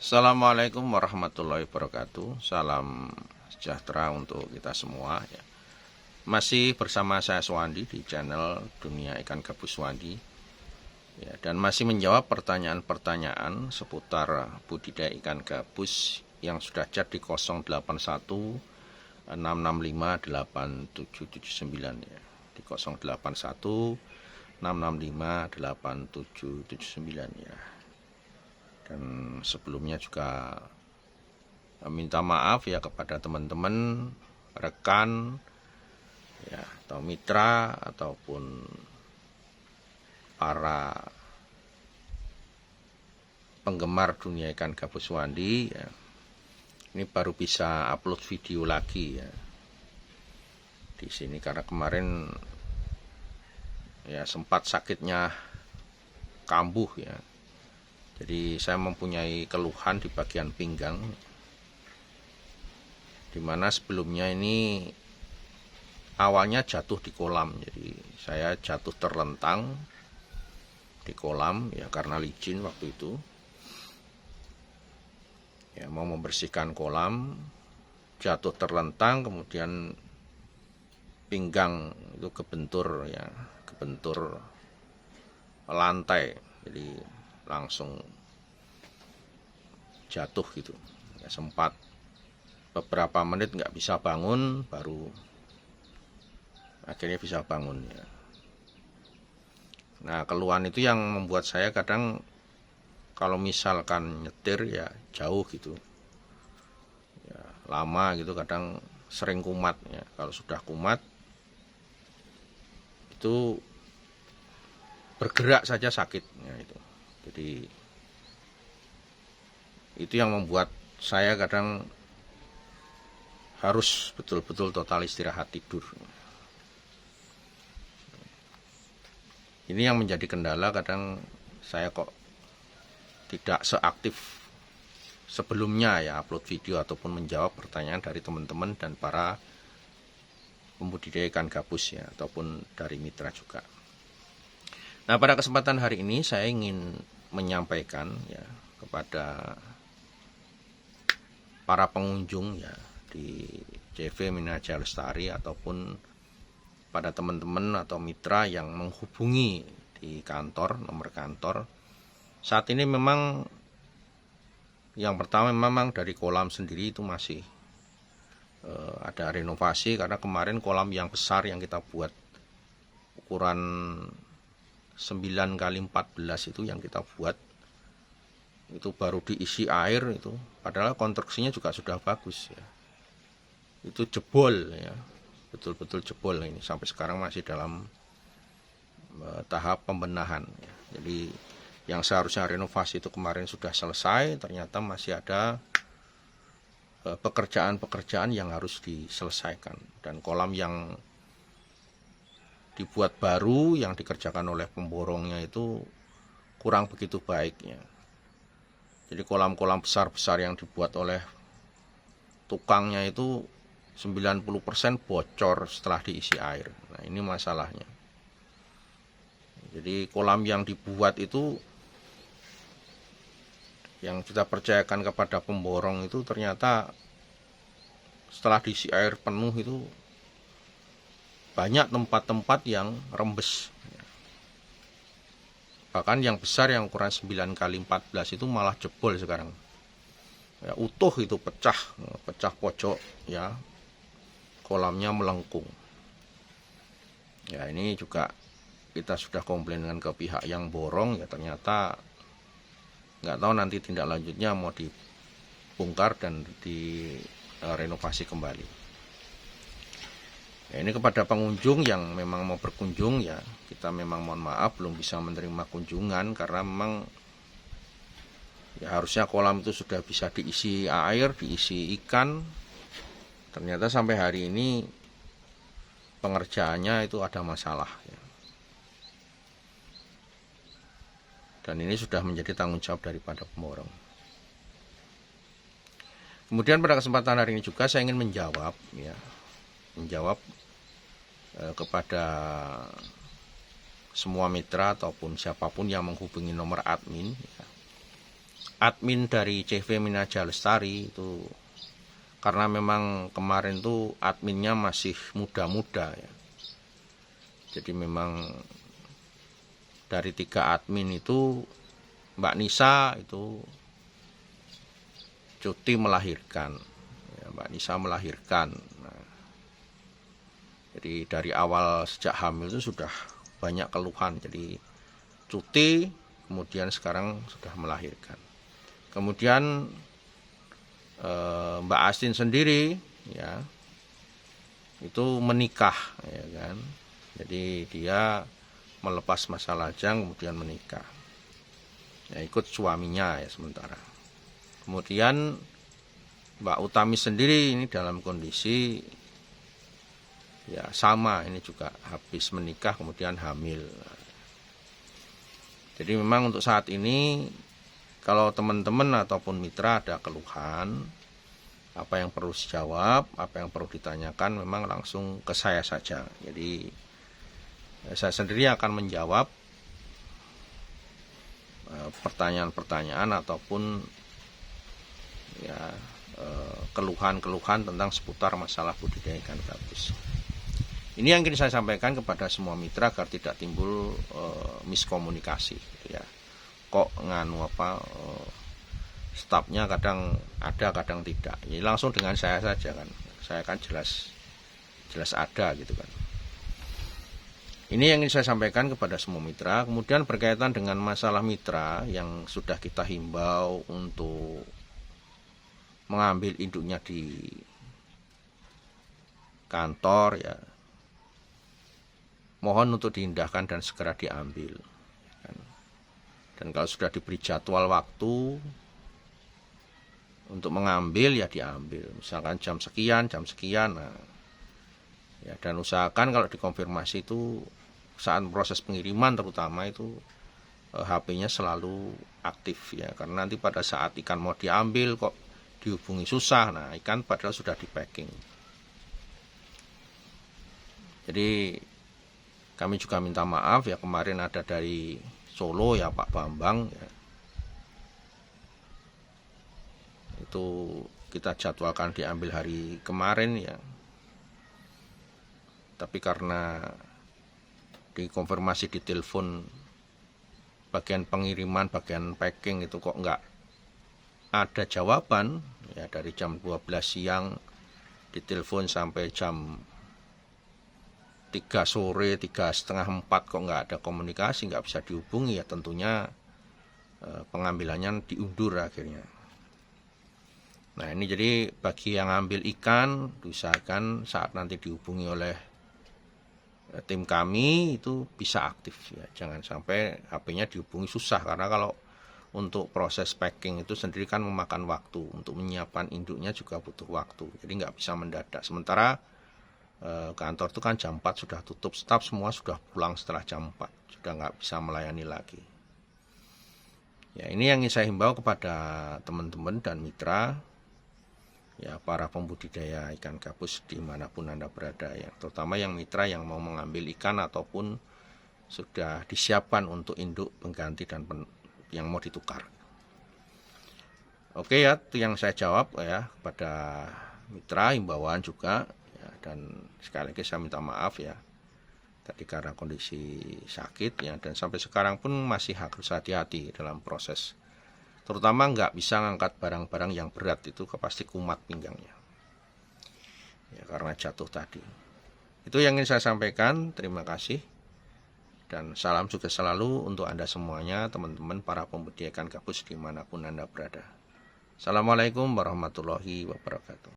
Assalamualaikum warahmatullahi wabarakatuh. Salam sejahtera untuk kita semua ya. Masih bersama saya Suwandi di channel Dunia Ikan Gabus Suwandi ya, dan masih menjawab pertanyaan-pertanyaan seputar budidaya ikan gabus yang sudah chat di 081 665 8779 ya. Di 081 665 8779 ya. Dan sebelumnya juga minta maaf ya kepada teman-teman, rekan ya, atau mitra ataupun para penggemar dunia ikan gabus Suwandi ya. Ini baru bisa upload video lagi ya di sini karena kemarin ya sempat sakitnya kambuh ya. Jadi saya mempunyai keluhan di bagian pinggang, dimana sebelumnya ini awalnya jatuh di kolam. Jadi saya jatuh terlentang di kolam ya karena licin waktu itu. Ya mau membersihkan kolam, jatuh terlentang, kemudian pinggang itu kebentur ya, kebentur lantai. Jadi langsung jatuh gitu ya, sempat beberapa menit nggak bisa bangun, baru akhirnya bisa bangun ya. Nah keluhan itu yang membuat saya kadang kalau misalkan nyetir ya jauh gitu ya, lama gitu kadang sering kumat ya. Kalau sudah kumat itu bergerak saja sakit ya, itu. Jadi itu yang membuat saya kadang harus betul-betul total istirahat tidur. Ini yang menjadi kendala, kadang saya kok tidak seaktif sebelumnya ya upload video ataupun menjawab pertanyaan dari teman-teman dan para pembudidaya ikan gabus ya, ataupun dari mitra juga. Nah pada kesempatan hari ini saya ingin menyampaikan ya kepada para pengunjung ya di CV Minahasa Lestari ataupun pada teman-teman atau mitra yang menghubungi di kantor, nomor kantor. Saat ini memang yang pertama memang dari kolam sendiri itu masih ada renovasi, karena kemarin kolam yang besar yang kita buat ukuran 9x14 itu yang kita buat itu baru diisi air itu, padahal konstruksinya juga sudah bagus ya. Itu jebol ya, betul-betul jebol ini, sampai sekarang masih dalam tahap pembenahan ya. Jadi yang seharusnya renovasi itu kemarin sudah selesai, ternyata masih ada pekerjaan-pekerjaan yang harus diselesaikan, dan kolam yang dibuat baru yang dikerjakan oleh pemborongnya itu kurang begitu baiknya. Jadi kolam-kolam besar-besar yang dibuat oleh tukangnya itu 90% bocor setelah diisi air. Nah ini masalahnya. Jadi kolam yang dibuat itu, yang kita percayakan kepada pemborong itu, ternyata setelah diisi air penuh itu banyak tempat-tempat yang rembes. Bahkan yang besar yang ukuran 9x14 itu malah jebol sekarang. Ya, utuh itu pecah pojok ya. Kolamnya melengkung. Ya ini juga kita sudah komplain dengan ke pihak yang borong ya, ternyata nggak tahu nanti tindak lanjutnya mau dibongkar dan direnovasi kembali. Ya, ini kepada pengunjung yang memang mau berkunjung ya, kita memang mohon maaf belum bisa menerima kunjungan karena memang ya harusnya kolam itu sudah bisa diisi air, diisi ikan. Ternyata sampai hari ini pengerjaannya itu ada masalah ya. Dan ini sudah menjadi tanggung jawab daripada pemborong. Kemudian pada kesempatan hari ini juga saya ingin menjawab kepada semua mitra ataupun siapapun yang menghubungi nomor admin ya, admin dari CV Minaja Lestari itu, karena memang kemarin tuh adminnya masih muda-muda ya. Jadi memang dari 3 admin itu Mbak Nisa itu cuti melahirkan. Ya, Mbak Nisa melahirkan. Nah, jadi dari awal sejak hamil itu sudah banyak keluhan. Jadi cuti, kemudian sekarang sudah melahirkan. Kemudian Mbak Astin sendiri ya itu menikah ya kan. Jadi dia melepas masa lajang kemudian menikah. Ya, ikut suaminya ya sementara. Kemudian Mbak Utami sendiri ini dalam kondisi ya sama, ini juga habis menikah kemudian hamil. Jadi memang untuk saat ini kalau teman-teman ataupun mitra ada keluhan, apa yang perlu dijawab, apa yang perlu ditanyakan memang langsung ke saya saja. Jadi saya sendiri akan menjawab pertanyaan-pertanyaan ataupun ya keluhan-keluhan tentang seputar masalah budidaya ikan gabus. Ini yang ingin saya sampaikan kepada semua mitra agar tidak timbul miskomunikasi gitu ya. Kok nganu apa stafnya kadang ada kadang tidak. Jadi langsung dengan saya saja kan. Saya kan jelas ada gitu kan. Ini yang ingin saya sampaikan kepada semua mitra. Kemudian berkaitan dengan masalah mitra yang sudah kita himbau untuk mengambil induknya di kantor ya, mohon untuk diindahkan dan segera diambil. Dan kalau sudah diberi jadwal waktu untuk mengambil ya diambil. Misalkan jam sekian. Nah, ya, dan usahakan kalau dikonfirmasi itu saat proses pengiriman terutama itu HP-nya selalu aktif ya, karena nanti pada saat ikan mau diambil kok dihubungi susah. Nah, ikan padahal sudah di packing. Jadi kami juga minta maaf ya, kemarin ada dari Solo ya Pak Bambang ya, itu kita jadwalkan diambil hari kemarin ya, tapi karena dikonfirmasi di telepon bagian pengiriman, bagian packing itu kok nggak ada jawaban ya, dari jam 12 siang ditelepon sampai jam 3 sore, 3:30, 4 kok nggak ada komunikasi, nggak bisa dihubungi ya, tentunya pengambilannya diundur akhirnya. Nah ini jadi bagi yang ambil ikan diusahakan saat nanti dihubungi oleh tim kami itu bisa aktif ya, jangan sampai HP-nya dihubungi susah, karena kalau untuk proses packing itu sendiri kan memakan waktu, untuk menyiapkan induknya juga butuh waktu, jadi nggak bisa mendadak. Sementara kantor itu kan jam 4 sudah tutup, staf semua sudah pulang setelah jam 4, sudah nggak bisa melayani lagi. Ya ini yang ingin saya himbau kepada teman-teman dan mitra ya, para pembudidaya ikan gabus dimanapun Anda berada ya, terutama yang mitra yang mau mengambil ikan ataupun sudah disiapkan untuk induk pengganti dan yang mau ditukar. Oke ya, itu yang saya jawab ya kepada mitra, himbauan juga ya, dan sekali lagi saya minta maaf ya tadi karena kondisi sakit ya, dan sampai sekarang pun masih harus hati-hati dalam proses, terutama nggak bisa ngangkat barang-barang yang berat, itu pasti kumat pinggangnya ya karena jatuh tadi. Itu yang ingin saya sampaikan. Terima kasih dan salam sukses selalu untuk Anda semuanya, teman-teman para pembudidaya ikan gabus dimanapun Anda berada. Assalamualaikum warahmatullahi wabarakatuh.